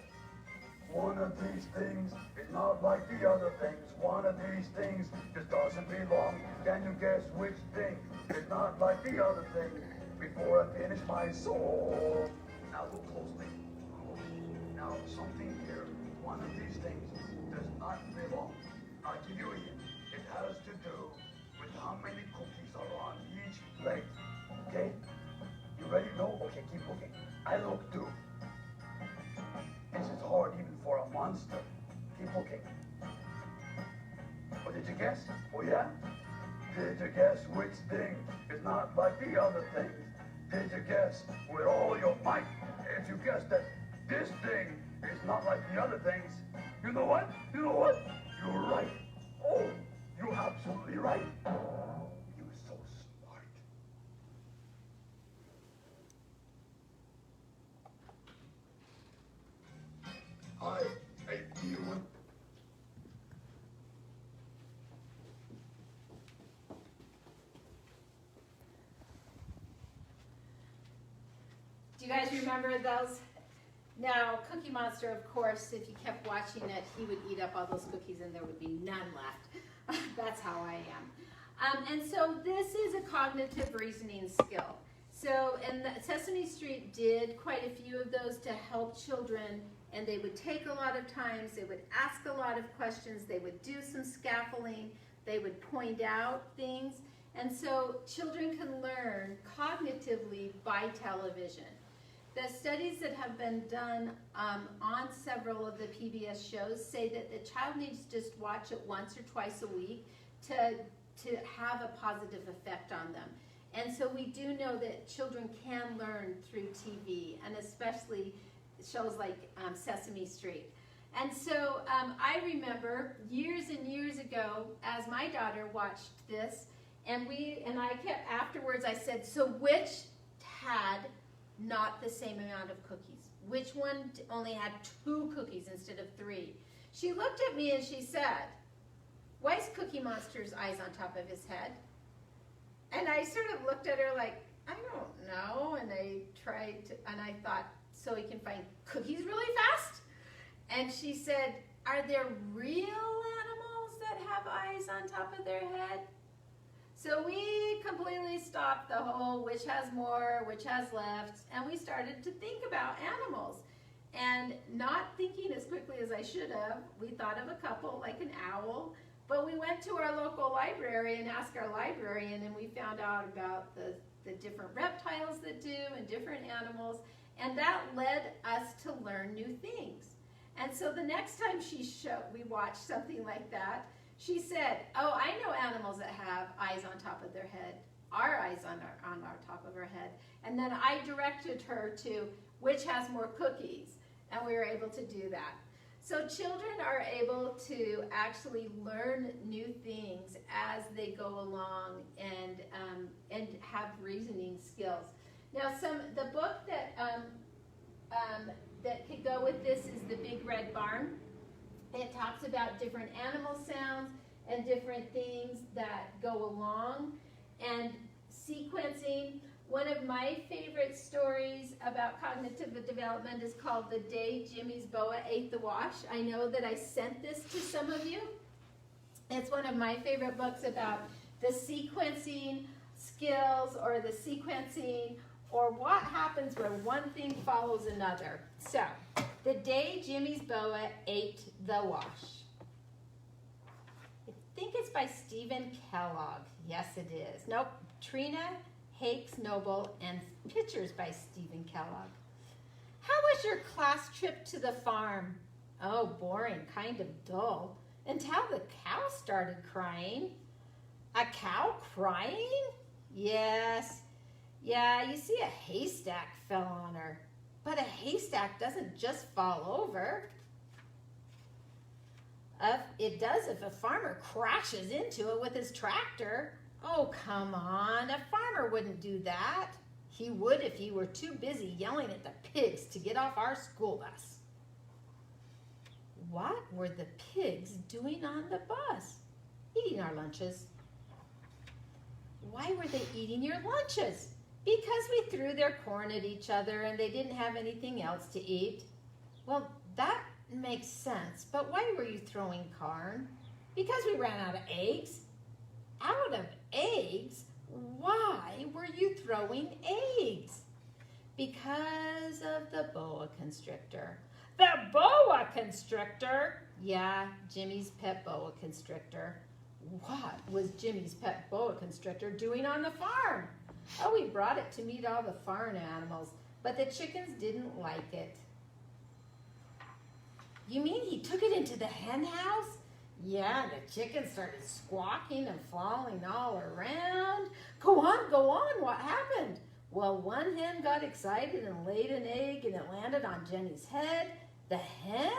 One of these things is not like the other things. One of these things just doesn't belong. Can you guess which thing is not like the other thing? Before I finish my song. Now look closely. Now something here, one of these things does not belong. I'll give you a hint. It has to do with how many cookies are on each plate. Okay? You ready? No? Okay, keep looking. I look too. This is hard even for a monster. Keep looking. Oh, did you guess? Oh, yeah? Did you guess which thing is not like the other things? Did you guess with all your might? If you guessed that this thing is not like the other things, you know what? You know what? You're right. Oh, you're absolutely right. You're so smart. Hi, hey, do you want? Do you guys remember those Now, Cookie Monster, of course, if you kept watching it, he would eat up all those cookies and there would be none left. That's how I am. And so this is a cognitive reasoning skill. So, and Sesame Street did quite a few of those to help children, and they would take a lot of times, they would ask a lot of questions, they would do some scaffolding, they would point out things, and so children can learn cognitively by television. The studies that have been done on several of the PBS shows say that the child needs to just watch it once or twice a week to have a positive effect on them. And so we do know that children can learn through TV, and especially shows like Sesame Street. And so I remember years and years ago, as my daughter watched this, and I kept, afterwards I said, so which had not the same amount of cookies? Which one only had 2 cookies instead of 3? She looked at me and she said, why is Cookie Monster's eyes on top of his head? And I sort of looked at her like, I don't know, and I tried to, and I thought, so he can find cookies really fast? And she said, are there real animals that have eyes on top of their head? So we completely stopped the whole which has more, which has left, and we started to think about animals. And not thinking as quickly as I should have, we thought of a couple, like an owl, but we went to our local library and asked our librarian, and we found out about the different reptiles that do and different animals, and that led us to learn new things. And so the next time we watched something like that, she said, oh, I know animals that have eyes on top of their head, our eyes on our top of our head. And then I directed her to which has more cookies, and we were able to do that. So children are able to actually learn new things as they go along and have reasoning skills. Now, the book that that could go with this is The Big Red Barn. It talks about different animal sounds and different things that go along and sequencing. One of my favorite stories about cognitive development is called The Day Jimmy's Boa Ate the Wash. I know that I sent this to some of you. It's one of my favorite books about the sequencing skills or the sequencing or what happens where one thing follows another. So, The Day Jimmy's Boa Ate the Wash. I think it's by Stephen Kellogg. Yes, it is. Nope. Trina Hakes Noble, and pictures by Stephen Kellogg. How was your class trip to the farm? Oh, boring, kind of dull. Until the cow started crying. A cow crying? Yes. Yeah, you see a haystack fell on her. But a haystack doesn't just fall over. It does if a farmer crashes into it with his tractor. Oh, come on. A farmer wouldn't do that. He would if he were too busy yelling at the pigs to get off our school bus. What were the pigs doing on the bus? Eating our lunches. Why were they eating your lunches? Because we threw their corn at each other and they didn't have anything else to eat. Well, that makes sense, but why were you throwing corn? Because we ran out of eggs. Out of eggs? Why were you throwing eggs? Because of the boa constrictor. The boa constrictor? Yeah, Jimmy's pet boa constrictor. What was Jimmy's pet boa constrictor doing on the farm? Oh, we brought it to meet all the farm animals, but the chickens didn't like it. You mean he took it into the hen house? Yeah, the chickens started squawking and falling all around. Go on, what happened? Well, one hen got excited and laid an egg and it landed on Jenny's head. The hen?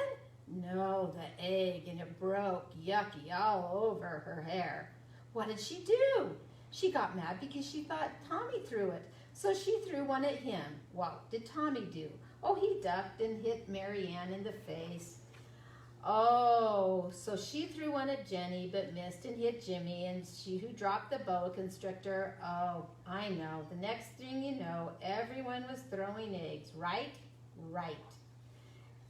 No, the egg, and it broke yucky all over her hair. What did she do? She got mad because she thought Tommy threw it. So she threw one at him. What did Tommy do? Oh, he ducked and hit Mary Ann in the face. Oh, so she threw one at Jenny but missed and hit Jimmy, and she who dropped the boa constrictor. Oh, I know. The next thing you know, everyone was throwing eggs, right? Right.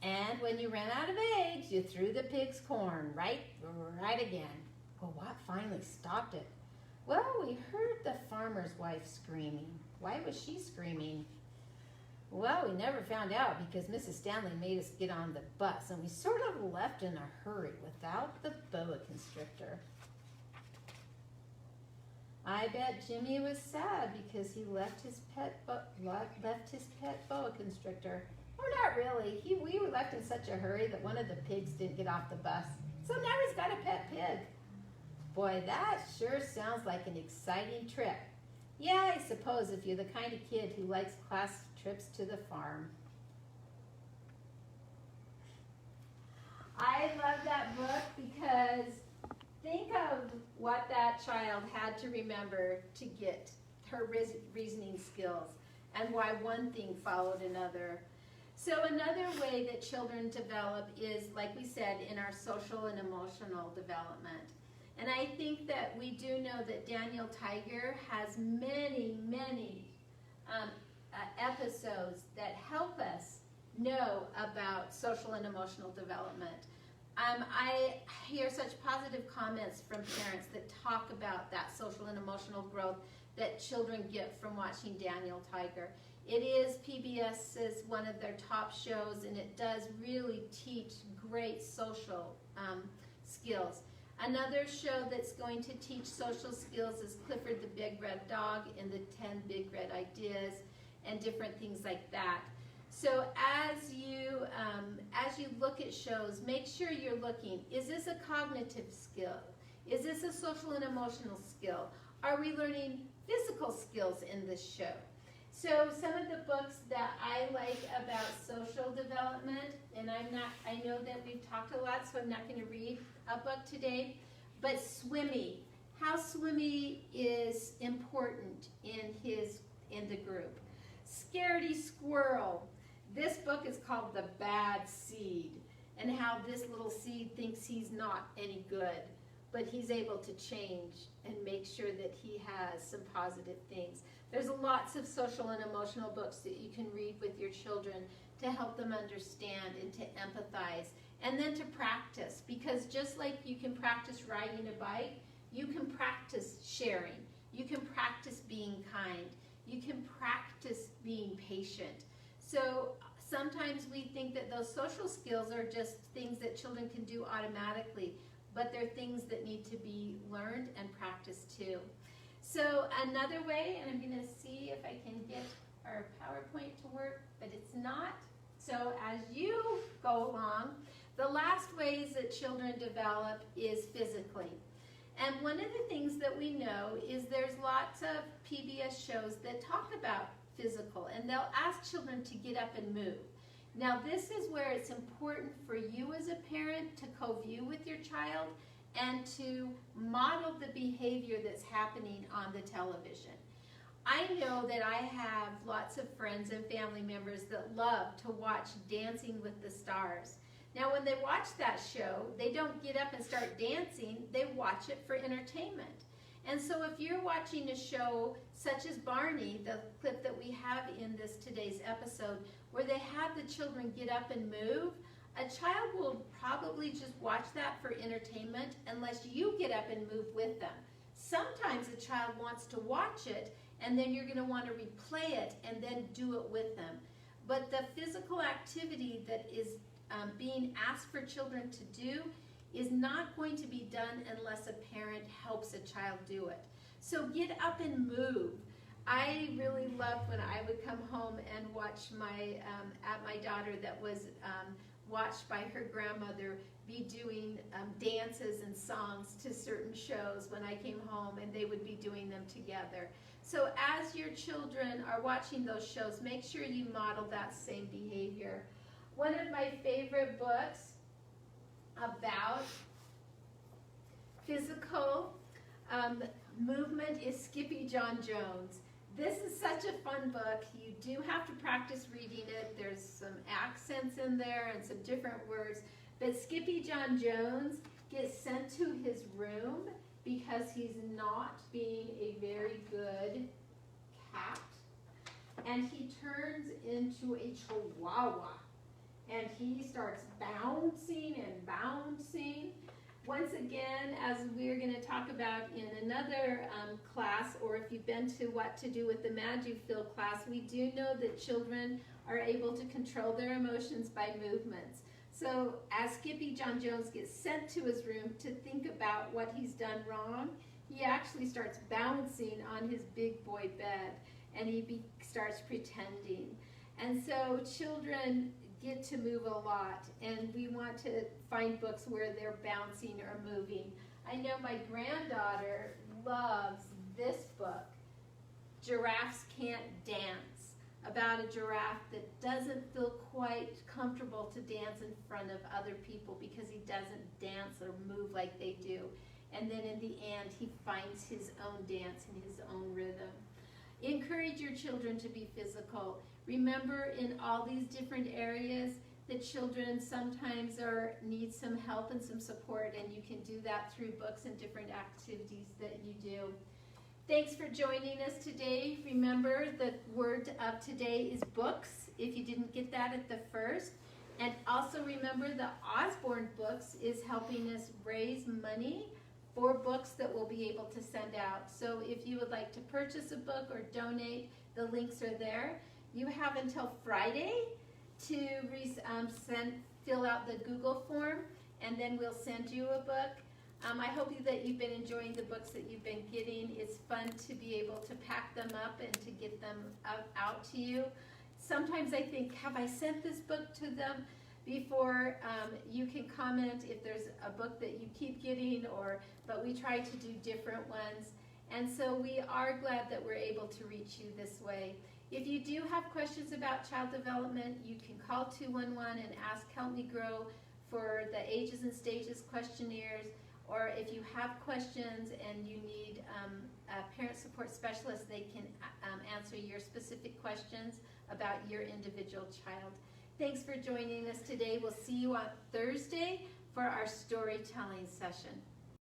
And when you ran out of eggs, you threw the pig's corn right again. Well, what finally stopped it? Well, we heard the farmer's wife screaming. Why was she screaming? Well, we never found out because Mrs. Stanley made us get on the bus, and we sort of left in a hurry without the boa constrictor. I bet Jimmy was sad because he left his pet boa constrictor. Or not really. We were left in such a hurry that one of the pigs didn't get off the bus. So now he's got a pet pig. Boy, that sure sounds like an exciting trip. Yeah, I suppose if you're the kind of kid who likes class trips to the farm. I love that book because think of what that child had to remember to get her reasoning skills and why one thing followed another. So another way that children develop is, like we said, in our social and emotional development. And I think that we do know that Daniel Tiger has many episodes that help us know about social and emotional development. I hear such positive comments from parents that talk about that social and emotional growth that children get from watching Daniel Tiger. It is PBS's one of their top shows, and it does really teach great social skills. Another show that's going to teach social skills is Clifford the Big Red Dog and the 10 Big Red Ideas and different things like that. So as you look at shows, make sure you're looking, is this a cognitive skill? Is this a social and emotional skill? Are we learning physical skills in this show? So some of the books that I like about social development, and I know that we've talked a lot, so I'm not going to read a book today, but Swimmy, how Swimmy is important in the group. Scaredy Squirrel, this book is called The Bad Seed, and how this little seed thinks he's not any good, but he's able to change and make sure that he has some positive things. There's lots of social and emotional books that you can read with your children to help them understand and to empathize, and then to practice, because just like you can practice riding a bike, you can practice sharing, you can practice being kind, you can practice being patient. So sometimes we think that those social skills are just things that children can do automatically, but they're things that need to be learned and practiced too. So another way, and I'm going to see if I can get our PowerPoint to work, but it's not. So as you go along, the last ways that children develop is physically. And one of the things that we know is there's lots of PBS shows that talk about physical, and they'll ask children to get up and move. Now this is where it's important for you as a parent to co-view with your child and to model the behavior that's happening on the television. I know that I have lots of friends and family members that love to watch Dancing with the Stars. Now when they watch that show, they don't get up and start dancing, they watch it for entertainment. And so if you're watching a show such as Barney, the clip that we have in today's episode, where they have the children get up and move, a child will probably just watch that for entertainment unless you get up and move with them. Sometimes a child wants to watch it, and then you're going to want to replay it and then do it with them. But the physical activity that is being asked for children to do is not going to be done unless a parent helps a child do it. So get up and move. I really loved when I would come home and watch my daughter that was watched by her grandmother be doing dances and songs to certain shows when I came home, and they would be doing them together. So as your children are watching those shows, make sure you model that same behavior. One of my favorite books about physical movement is Skippy John Jones. This is such a fun book. You do have to practice reading it. There's some accents in there and some different words. But Skippy John Jones gets sent to his room because he's not being a very good cat. And he turns into a chihuahua. and he starts bouncing and bouncing. Once again, as we're going to talk about in another class, or if you've been to What to Do with the Mad-U-Feel class, we do know that children are able to control their emotions by movements. So as Skippy John Jones gets sent to his room to think about what he's done wrong, he actually starts bouncing on his big boy bed, and he starts pretending. And so children get to move a lot, and we want to find books where they're bouncing or moving. I know my granddaughter loves this book, Giraffes Can't Dance, about a giraffe that doesn't feel quite comfortable to dance in front of other people because he doesn't dance or move like they do. And then in the end, he finds his own dance and his own rhythm. Encourage your children to be physical. Remember, in all these different areas, the children sometimes need some help and some support, and you can do that through books and different activities that you do. Thanks for joining us today. Remember, the word of today is books, if you didn't get that at the first. And also remember, the Osborne Books is helping us raise money for books that we'll be able to send out. So if you would like to purchase a book or donate, the links are there. You have until Friday to fill out the Google form, and then we'll send you a book. I hope that you've been enjoying the books that you've been getting. It's fun to be able to pack them up and to get them out to you. Sometimes I think, have I sent this book to them before? You can comment if there's a book that you keep getting, but we try to do different ones. And so we are glad that we're able to reach you this way. If you do have questions about child development, you can call 211 and ask Help Me Grow for the Ages and Stages questionnaires. Or if you have questions and you need a parent support specialist, they can answer your specific questions about your individual child. Thanks for joining us today. We'll see you on Thursday for our storytelling session.